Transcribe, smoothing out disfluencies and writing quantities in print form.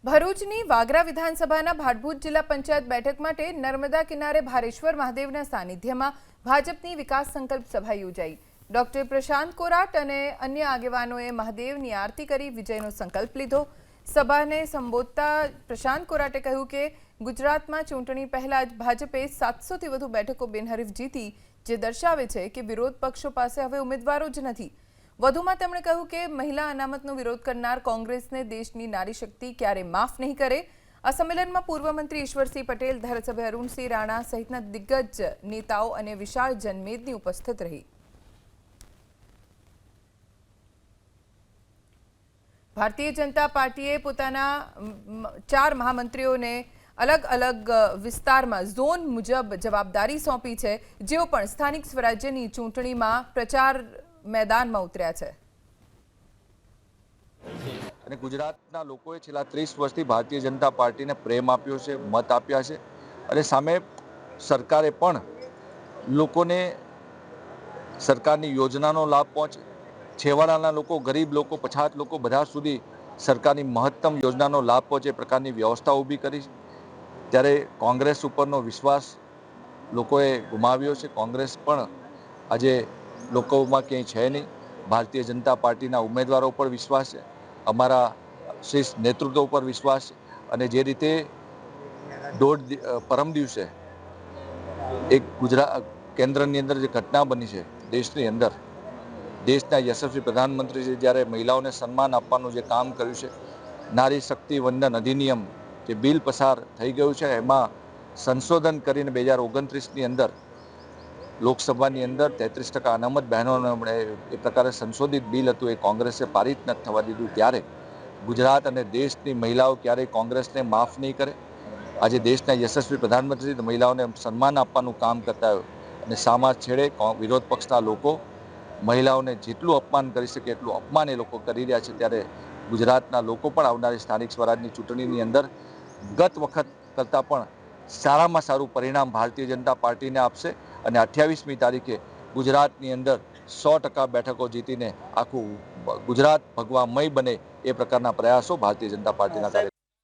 ભરૂચની વાગરા વિધાનસભાના ભાડભૂત જિલ્લા પંચાયત બેઠક માટે નર્મદા કિનારે ભારેશ્વર મહાદેવના સાનિધ્યમાં ભાજપની વિકાસ સંકલ્પ સભા યોજાઈ। ડોક્ટર પ્રશાંત કોરાટ અને અન્ય આગેવાનોએ મહાદેવની આરતી કરી વિજયનો સંકલ્પ લીધો। સભાને સંબોધતા પ્રશાંત કોરાટે કહ્યું કે ગુજરાતમાં ચૂંટણી પહેલા જ ભાજપે 700થી વધુ બેઠકો બિનહરીફ જીતી, જે દર્શાવે છે કે વિરોધ પક્ષો પાસે હવે ઉમેદવારો જ નથી। વધુમાં તેમણે કહ્યું કે મહિલા અનામતનો વિરોધ કરનાર કોંગ્રેસને દેશની નારી શક્તિ ક્યારે માફ નહીં કરે। આ સંમેલનમાં પૂર્વ મંત્રી ઈશ્વરસિંહ પટેલ, ધારાસભ્ય અરુણસિંહ રાણા સહિતના દિગ્ગજ નેતાઓ અને વિશાળ જનમેદની ઉપસ્થિત રહી। ભારતીય જનતા પાર્ટીએ પોતાના 4 મહામંત્રીઓને अलग अलग विस्तार में झोन मुजब जवाबदारी सौंपी है, जेओ पण स्थानिक स्वराज्यनी चूंटणी में प्रचार मैदान में उतर्या है। અને ગુજરાતના લોકોએ છેલ્લા 30 વર્ષથી ભારતીય જનતા પાર્ટીને પ્રેમ આપ્યો છે, મત આપ્યા છે અને સામે સરકારે પણ લોકોને સરકારની યોજનાનો લાભ પહોંચે, છેવાડાના લોકો, ગરીબ લોકો, પછાત લોકો બધા સુધી સરકારની મહત્તમ યોજનાનો લાભ પહોંચે પ્રકારની વ્યવસ્થા ઊભી કરી। ત્યારે કોંગ્રેસ ઉપરનો વિશ્વાસ લોકોએ ગુમાવ્યો છે। કોંગ્રેસ પણ આજે લોકોમાં ક્યાંય છે નહીં। ભારતીય જનતા પાર્ટીના ઉમેદવારો પર વિશ્વાસ છે, અમારા શ્રેષ્ઠ નેતૃત્વ ઉપર વિશ્વાસ છે અને જે રીતે પરમ દિવસે એક ગુજરાત કેન્દ્રની અંદર જે ઘટના બની છે, દેશની અંદર દેશના યશસ્વી પ્રધાનમંત્રીએ જ્યારે મહિલાઓને સન્માન આપવાનું જે કામ કર્યું છે, નારી શક્તિ વંદન અધિનિયમ જે બિલ પસાર થઈ ગયું છે, એમાં સંશોધન કરીને 2029ની અંદર લોકસભાની અંદર 33% અનામત બહેનોને એ પ્રકારે સંશોધિત બિલ હતું, એ કોંગ્રેસે પારિત ન થવા દીધું। ત્યારે ગુજરાત અને દેશની મહિલાઓ ક્યારેય કોંગ્રેસને માફ નહીં કરે। આજે દેશના યશસ્વી પ્રધાનમંત્રી મહિલાઓને સન્માન આપવાનું કામ કરતા હોય અને સામા છેડે વિરોધ પક્ષના લોકો મહિલાઓને જેટલું અપમાન કરી શકે એટલું અપમાન એ લોકો કરી રહ્યા છે। ત્યારે ગુજરાતના લોકો પણ આવનારી સ્થાનિક સ્વરાજની ચૂંટણીની અંદર ગત વખત કરતાં પણ સારામાં સારું પરિણામ ભારતીય જનતા પાર્ટીને આપશે અને 28મી તારીખે ગુજરાતની અંદર 100% બેઠકો જીતીને આખું ગુજરાત ભગવામય બને એ પ્રકારના પ્રયાસો ભારતીય જનતા પાર્ટીના